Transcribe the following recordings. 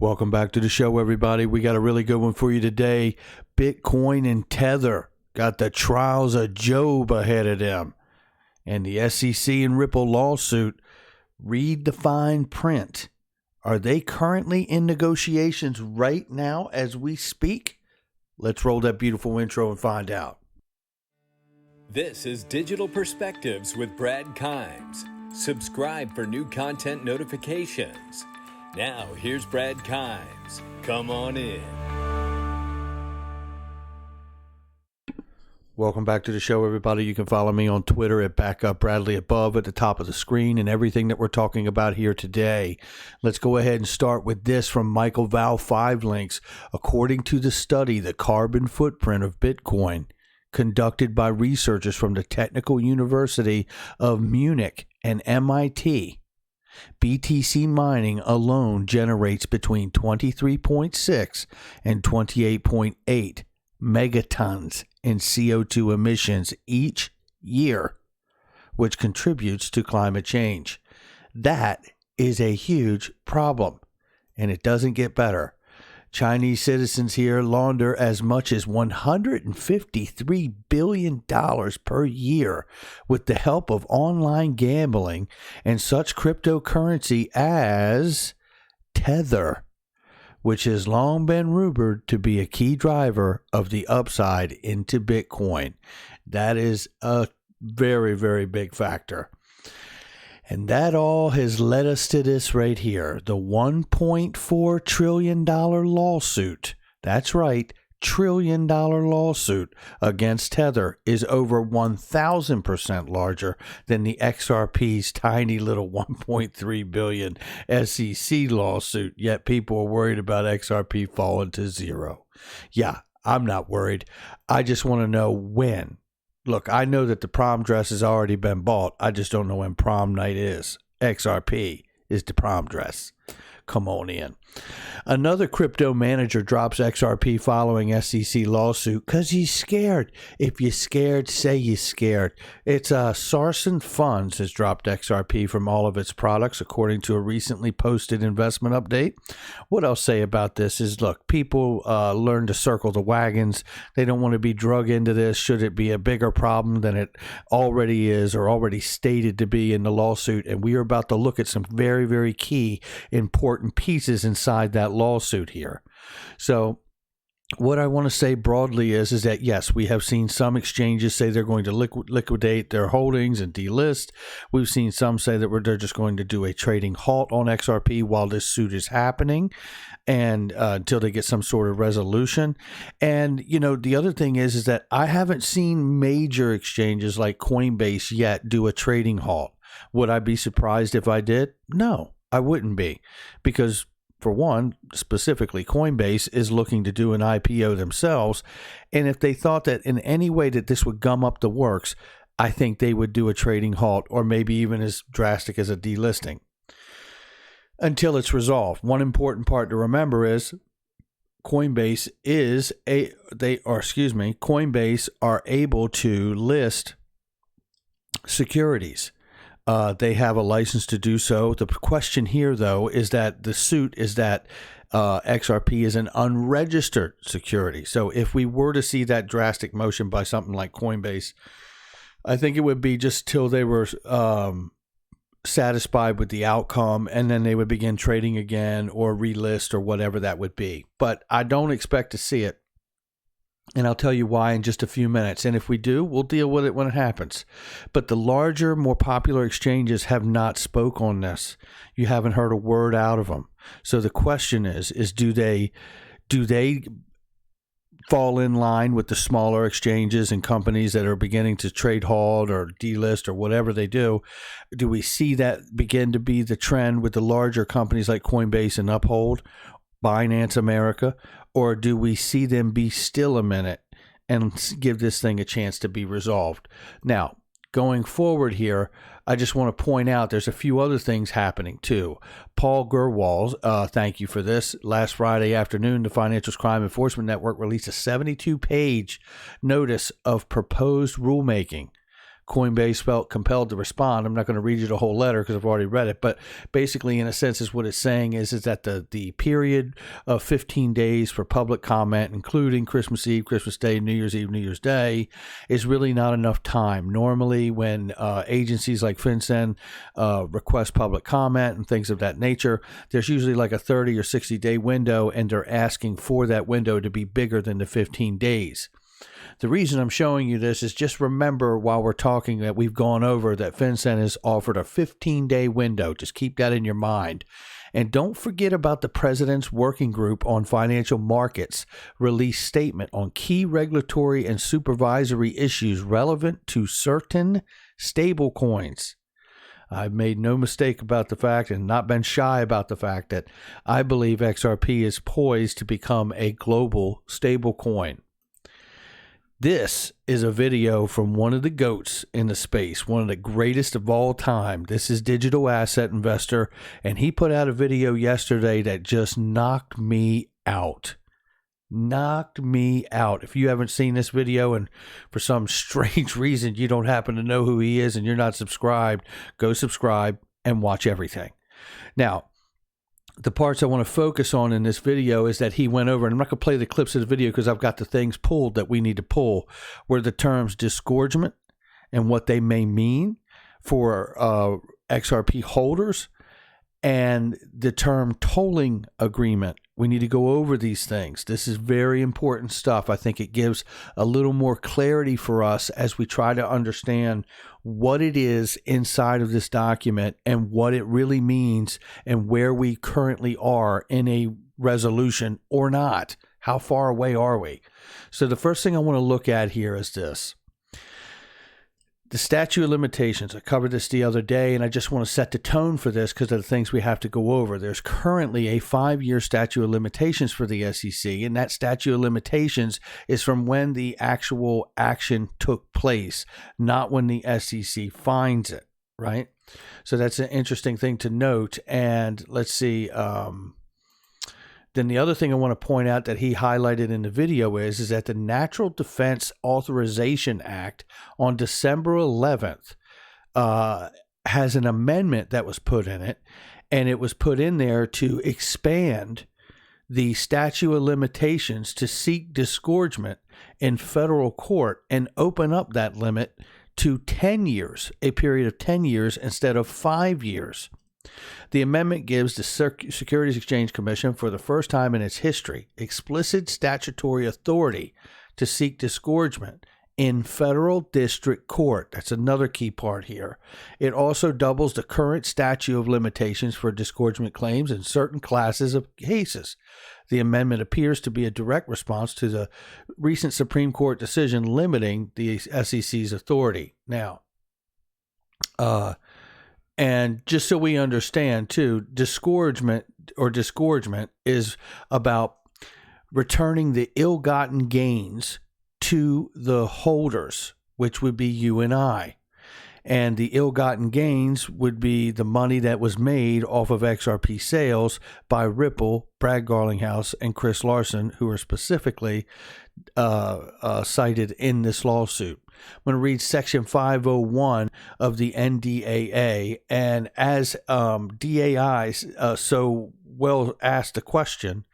Welcome back to the show, everybody. We got a really good one for you today. Bitcoin and Tether got the trials of Job ahead of them. And the SEC and Ripple lawsuit, read the fine print. Are they currently in negotiations right now as we speak? Let's roll that beautiful intro and find out. This is Digital Perspectives with Brad Kimes. Subscribe for new content notifications. Now, here's Brad Kimes. Come on in. Welcome back to the show, everybody. You can follow me on Twitter at BackupBradley above at the top of the screen and everything that we're talking about here today. Let's go ahead and start with this from Michael Val 5 links. According to the study, The Carbon Footprint of Bitcoin, conducted by researchers from the Technical University of Munich and MIT, BTC mining alone generates between 23.6 and 28.8 megatons in CO2 emissions each year, which contributes to climate change. That is a huge problem, and it doesn't get better. Chinese citizens here launder as much as $153 billion per year with the help of online gambling and such cryptocurrency as Tether, which has long been rumored to be a key driver of the upside into Bitcoin. That is a very, very big factor. And that all has led us to this right here, the $1.4 trillion lawsuit. That's right, $1 trillion lawsuit against Tether is over 1,000% larger than the XRP's tiny little $1.3 billion SEC lawsuit, yet people are worried about XRP falling to zero. Yeah, I'm not worried. I just want to know when. Look, I know that the prom dress has already been bought. I just don't know when prom night is. XRP is the prom dress. Come on in. Another crypto manager drops XRP following SEC lawsuit because he's scared. If you're scared, say you're scared. It's Sarson Funds has dropped XRP from all of its products, according to a recently posted investment update. What I'll say about this is, look, people learn to circle the wagons. They don't want to be drug into this. Should it be a bigger problem than it already is or already stated to be in the lawsuit? And we are about to look at some very, very key, important pieces inside that lawsuit here. So what I want to say broadly is that, yes, we have seen some exchanges say they're going to liquidate their holdings and delist. We've seen some say that they're just going to do a trading halt on XRP while this suit is happening and until they get some sort of resolution. And, you know, the other thing is that I haven't seen major exchanges like Coinbase yet do a trading halt. Would I be surprised if I did? No, I wouldn't be, because for one, specifically Coinbase is looking to do an IPO themselves. And if they thought that in any way that this would gum up the works, I think they would do a trading halt or maybe even as drastic as a delisting until it's resolved. One important part to remember is Coinbase are able to list securities. They have a license to do so. The question here, though, is that the suit is that XRP is an unregistered security. So if we were to see that drastic motion by something like Coinbase, I think it would be just till they were satisfied with the outcome, and then they would begin trading again or relist or whatever that would be. But I don't expect to see it. And I'll tell you why in just a few minutes. And if we do, we'll deal with it when it happens. But the larger, more popular exchanges have not spoke on this. You haven't heard a word out of them. So the question is do they fall in line with the smaller exchanges and companies that are beginning to trade halt or delist or whatever they do? Do we see that begin to be the trend with the larger companies like Coinbase and Uphold, Binance America? Or do we see them be still a minute and give this thing a chance to be resolved? Now, going forward here, I just want to point out there's a few other things happening too. Paul Gerwals, thank you for this. Last Friday afternoon, the Financial Crime Enforcement Network released a 72-page notice of proposed rulemaking Coinbase felt compelled to respond. I'm not going to read you the whole letter because I've already read it, but basically, in a sense, is what it's saying is that the period of 15 days for public comment, including Christmas Eve, Christmas Day, New Year's Eve, New Year's Day, is really not enough time. Normally, when agencies like FinCEN request public comment and things of that nature, there's usually like a 30 or 60-day window, and they're asking for that window to be bigger than the 15 days. The reason I'm showing you this is just remember while we're talking that we've gone over that FinCEN has offered a 15-day window. Just keep that in your mind. And don't forget about the President's Working Group on Financial Markets released statement on key regulatory and supervisory issues relevant to certain stablecoins. I've made no mistake about the fact and not been shy about the fact that I believe XRP is poised to become a global stablecoin. This is a video from one of the GOATs in the space, one of the greatest of all time. This is Digital Asset Investor, and he put out a video yesterday that just knocked me out. Knocked me out. If you haven't seen this video and for some strange reason you don't happen to know who he is and you're not subscribed, go subscribe and watch everything. Now, the parts I want to focus on in this video is that he went over, and I'm not going to play the clips of the video because I've got the things pulled that we need to pull, where the terms disgorgement and what they may mean for XRP holders, and the term tolling agreement. We need to go over these things. This is very important stuff. I think it gives a little more clarity for us as we try to understand what it is inside of this document and what it really means and where we currently are in a resolution or not. How far away are we? So the first thing I want to look at here is this. The statute of limitations. I covered this the other day, and I just want to set the tone for this because of the things we have to go over. There's currently a 5-year statute of limitations for the SEC, and that statute of limitations is from when the actual action took place, not when the SEC finds it, right? So that's an interesting thing to note. And let's see. Then the other thing I want to point out that he highlighted in the video is that the Natural Defense Authorization Act on December 11th has an amendment that was put in it, and it was put in there to expand the statute of limitations to seek disgorgement in federal court and open up that limit to 10 years, a period of 10 years instead of 5 years. The amendment gives the Securities Exchange Commission, for the first time in its history, explicit statutory authority to seek disgorgement in federal district court. That's another key part here. It also doubles the current statute of limitations for disgorgement claims in certain classes of cases. The amendment appears to be a direct response to the recent Supreme Court decision limiting the SEC's authority. Now, and just so we understand, too, disgorgement is about returning the ill-gotten gains to the holders, which would be you and I. And the ill-gotten gains would be the money that was made off of XRP sales by Ripple, Brad Garlinghouse, and Chris Larson, who are specifically cited in this lawsuit. I'm going to read Section 501 of the NDAA, and as DAI so well asked the question,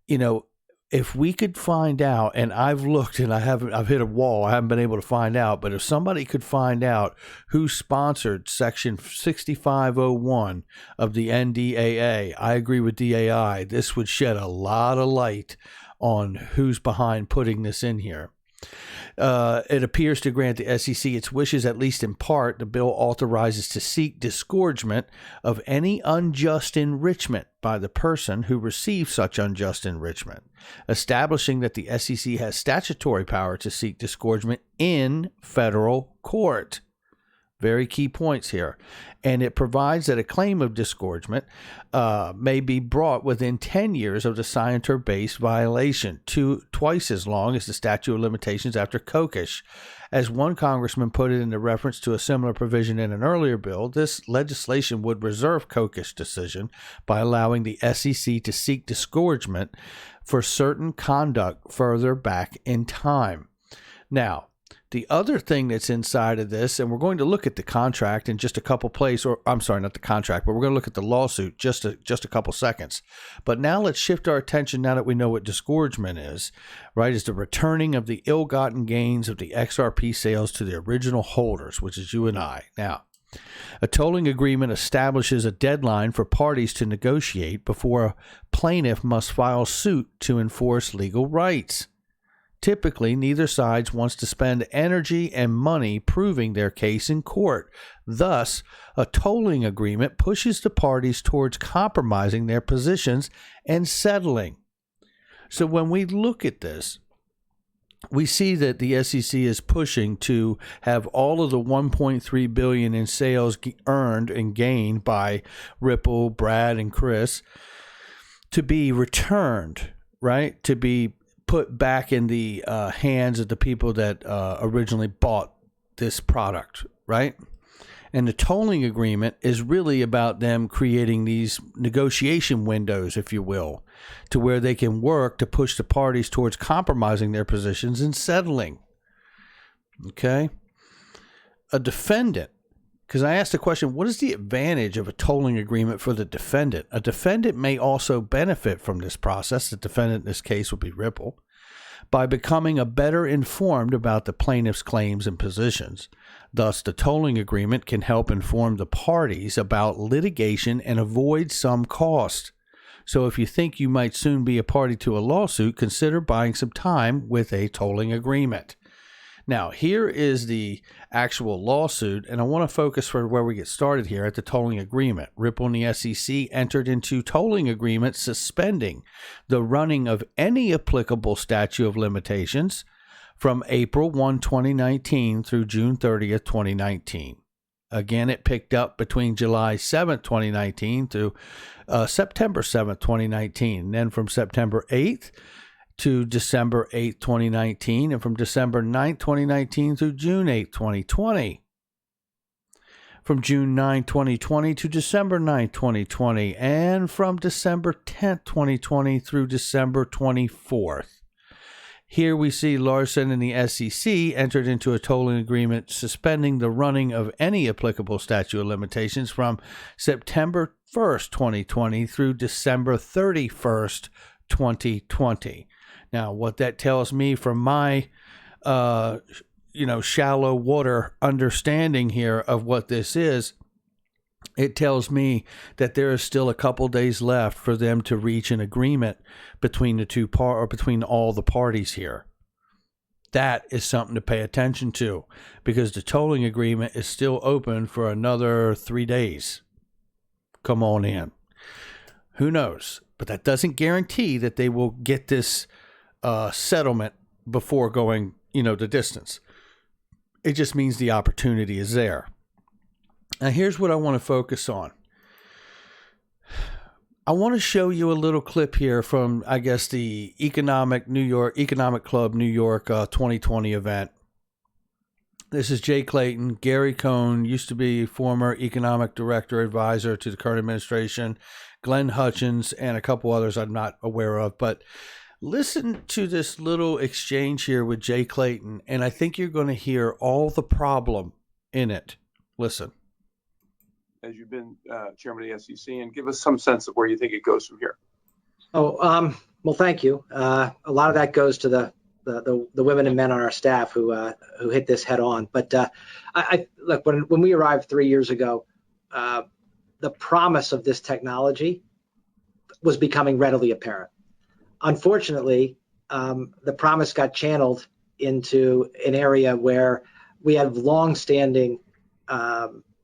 you know, if we could find out, and I've looked and I've hit a wall, I haven't been able to find out, but if somebody could find out who sponsored Section 6501 of the NDAA, I agree with DAI, this would shed a lot of light on who's behind putting this in here. It appears to grant the SEC its wishes, at least in part. The bill authorizes to seek disgorgement of any unjust enrichment by the person who receives such unjust enrichment, establishing that the SEC has statutory power to seek disgorgement in federal court. Very key points here. And it provides that a claim of disgorgement may be brought within 10 years of the scienter-based violation, twice as long as the statute of limitations after Kokish. As one congressman put it in the reference to a similar provision in an earlier bill, this legislation would reserve Kokish decision by allowing the SEC to seek disgorgement for certain conduct further back in time. Now, The other thing that's inside of this, and we're going to look at the contract in just a couple places, or I'm sorry, not the contract, but we're going to look at the lawsuit just a couple seconds. But now let's shift our attention, now that we know what disgorgement is, right, is the returning of the ill-gotten gains of the XRP sales to the original holders, which is you and I. Now, a tolling agreement establishes a deadline for parties to negotiate before a plaintiff must file suit to enforce legal rights. Typically, neither side wants to spend energy and money proving their case in court. Thus, a tolling agreement pushes the parties towards compromising their positions and settling. So when we look at this, we see that the SEC is pushing to have all of the $1.3 billion in sales earned and gained by Ripple, Brad, and Chris to be returned, right? To be put back in the hands of the people that originally bought this product, right? And the tolling agreement is really about them creating these negotiation windows, if you will, to where they can work to push the parties towards compromising their positions and settling. Okay? A defendant, because I asked the question, what is the advantage of a tolling agreement for the defendant? A defendant may also benefit from this process. The defendant in this case would be Ripple, by becoming a better informed about the plaintiff's claims and positions. Thus, the tolling agreement can help inform the parties about litigation and avoid some cost. So if you think you might soon be a party to a lawsuit, consider buying some time with a tolling agreement. Now, here is the actual lawsuit, and I want to focus for where we get started here at the tolling agreement. Ripple and the SEC entered into tolling agreements suspending the running of any applicable statute of limitations from April 1, 2019 through June 30th, 2019. Again, it picked up between July 7th, 2019 through September 7th, 2019. And then from September 8th to December 8th, 2019, and from December 9th, 2019 through June 8th, 2020. From June 9, 2020 to December 9, 2020, and from December 10th, 2020 through December 24th. Here we see Larson and the SEC entered into a tolling agreement suspending the running of any applicable statute of limitations from September 1st, 2020 through December 31st, 2020. Now, what that tells me from my, shallow water understanding here of what this is, it tells me that there is still a couple days left for them to reach an agreement between the between all the parties here. That is something to pay attention to, because the tolling agreement is still open for another 3 days. Come on in. Who knows? But that doesn't guarantee that they will get this settlement before going, the distance. It just means the opportunity is there. Now, here's what I want to focus on. I want to show you a little clip here from, I guess, the Economic Club New York 2020 event. This is Jay Clayton. Gary Cohn used to be former economic director advisor to the current administration. Glenn Hutchins and a couple others I'm not aware of. But listen to this little exchange here with Jay Clayton, and I think you're going to hear all the problem in it. Listen. As you've been chairman of the SEC, and give us some sense of where you think it goes from here. Well, thank you. A lot of that goes to the women and men on our staff who hit this head on. But I look, when we arrived 3 years ago, the promise of this technology was becoming readily apparent. Unfortunately, the promise got channeled into an area where we have long-standing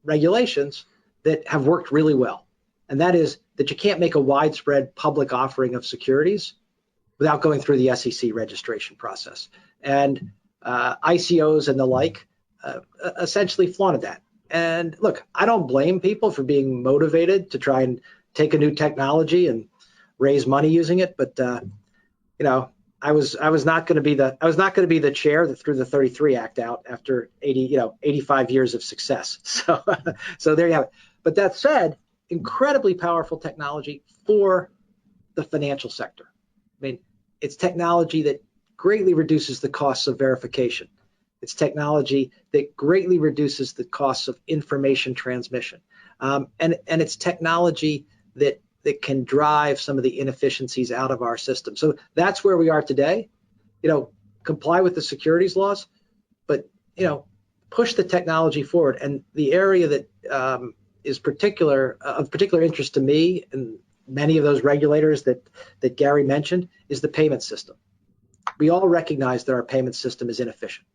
regulations that have worked really well. And that is that you can't make a widespread public offering of securities without going through the SEC registration process. And ICOs and the like essentially flaunted that. And look, I don't blame people for being motivated to try and take a new technology and raise money using it. But I was not going to be the chair that threw the 33 Act out after 85 years of success. So there you have it. But that said, incredibly powerful technology for the financial sector. I mean, it's technology that greatly reduces the costs of verification. It's technology that greatly reduces the costs of information transmission. And it's technology that can drive some of the inefficiencies out of our system. So that's where we are today. Comply with the securities laws, but push the technology forward. And the area that is of particular interest to me and many of those regulators that Gary mentioned is the payment system. We all recognize that our payment system is inefficient.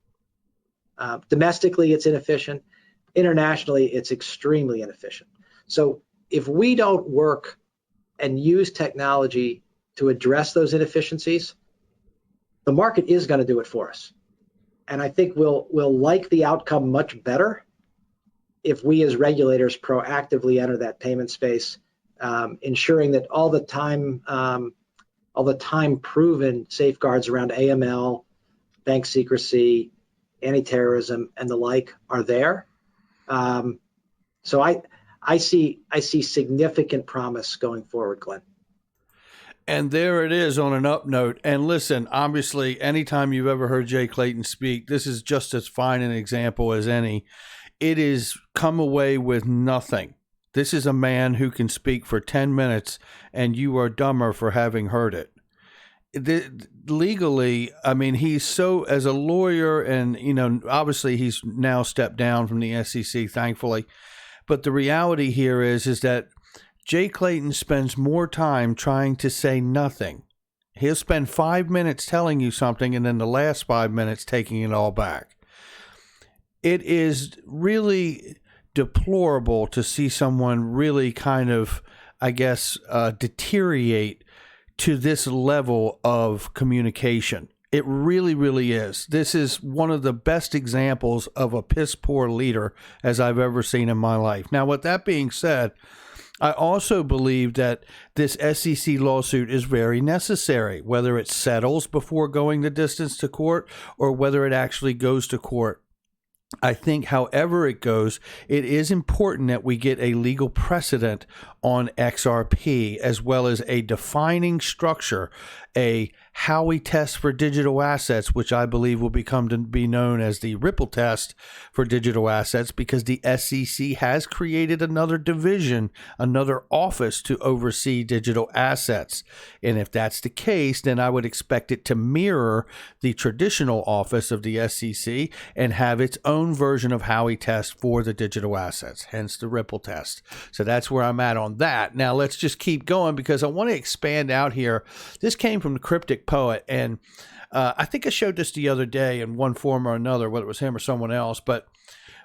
Domestically, it's inefficient. Internationally, it's extremely inefficient. So if we don't work and use technology to address those inefficiencies, the market is going to do it for us. And I think we'll like the outcome much better if we as regulators proactively enter that payment space, ensuring that all the time proven safeguards around AML, bank secrecy, anti-terrorism, and the like are there. So I see significant promise going forward, Glenn. And there it is on an up note. And listen, obviously, anytime you've ever heard Jay Clayton speak, this is just as fine an example as any. It is come away with nothing. This is a man who can speak for 10 minutes and you are dumber for having heard it. Legally, I mean, he's so, as a lawyer, and, obviously he's now stepped down from the SEC, thankfully. But the reality here is that Jay Clayton spends more time trying to say nothing. He'll spend 5 minutes telling you something and then the last 5 minutes taking it all back. It is really deplorable to see someone really kind of, deteriorate to this level of communication. It really, really is. This is one of the best examples of a piss poor leader as I've ever seen in my life. Now, with that being said, I also believe that this SEC lawsuit is very necessary, whether it settles before going the distance to court or whether it actually goes to court. I think however it goes, it is important that we get a legal precedent on XRP as well as a defining structure, a Howey test for digital assets, which I believe will become to be known as the Ripple test for digital assets, because the SEC has created another division, another office to oversee digital assets. And if that's the case, then I would expect it to mirror the traditional office of the SEC and have its own version of Howey test for the digital assets, hence the Ripple test. So that's where I'm at on that. Now let's just keep going because I want to expand out here. This came from the Cryptic Poet, and I think I showed this the other day in one form or another, whether it was him or someone else, but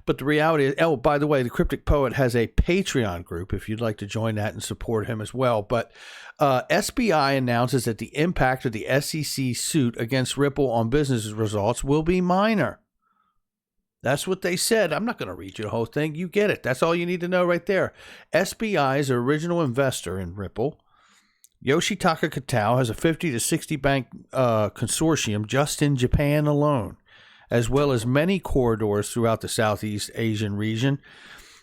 the reality is, oh, by the way, the Cryptic Poet has a Patreon group if you'd like to join that and support him as well. But SBI announces that the impact of the SEC suit against Ripple on business results will be minor. That's what they said. I'm not going to read you the whole thing. You get it. That's all you need to know right there. SBI's original investor in Ripple, Yoshitaka Kitao, has a 50 to 60 bank consortium just in Japan alone, as well as many corridors throughout the Southeast Asian region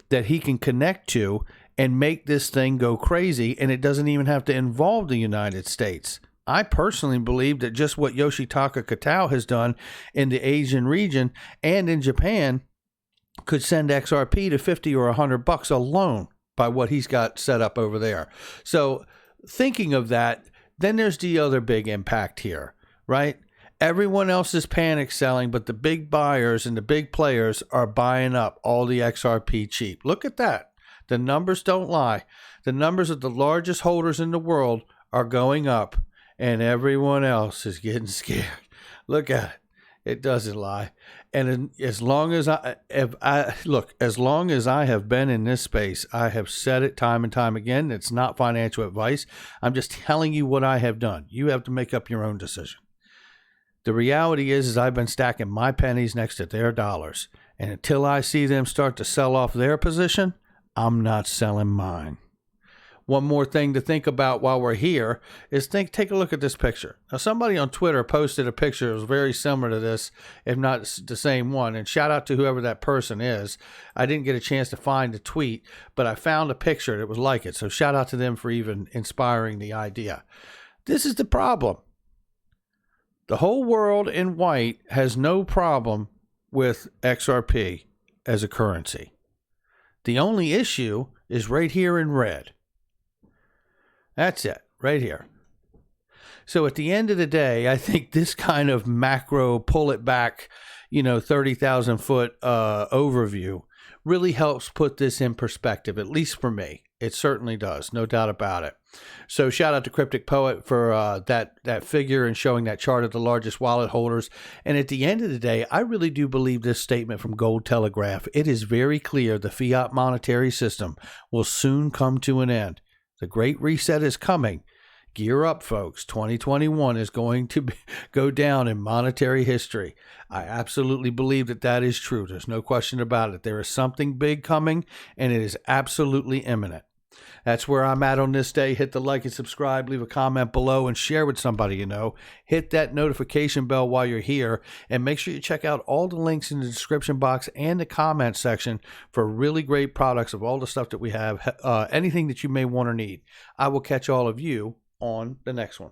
that he can connect to and make this thing go crazy, and it doesn't even have to involve the United States. I personally believe that just what Yoshitaka Kitao has done in the Asian region and in Japan could send XRP to 50 or $100 alone by what he's got set up over there. So thinking of that, then there's the other big impact here, right? Everyone else is panic selling, but the big buyers and the big players are buying up all the XRP cheap. Look at that. The numbers don't lie. The numbers of the largest holders in the world are going up, and everyone else is getting scared. Look at it. It doesn't lie. And as long as I have been in this space, I have said it time and time again. It's not financial advice. I'm just telling you what I have done. You have to make up your own decision. The reality is I've been stacking my pennies next to their dollars. And until I see them start to sell off their position, I'm not selling mine. One more thing to think about while we're here is take a look at this picture. Now, somebody on Twitter posted a picture that was very similar to this, if not the same one. And shout out to whoever that person is. I didn't get a chance to find the tweet, but I found a picture that was like it. So shout out to them for even inspiring the idea. This is the problem. The whole world in white has no problem with XRP as a currency. The only issue is right here in red. That's it, right here. So at the end of the day, I think this kind of macro pull it back, 30,000 foot overview really helps put this in perspective, at least for me. It certainly does, no doubt about it. So shout out to Cryptic Poet for that figure and showing that chart of the largest wallet holders. And at the end of the day, I really do believe this statement from Gold Telegraph. It is very clear the fiat monetary system will soon come to an end. The Great Reset is coming. Gear up, folks. 2021 is going to go down in monetary history. I absolutely believe that is true. There's no question about it. There is something big coming, and it is absolutely imminent. That's where I'm at on this day. Hit the like and subscribe, leave a comment below, and share with somebody you know. Hit that notification bell while you're here, and make sure you check out all the links in the description box and the comment section for really great products of all the stuff that we have, anything that you may want or need. I will catch all of you on the next one.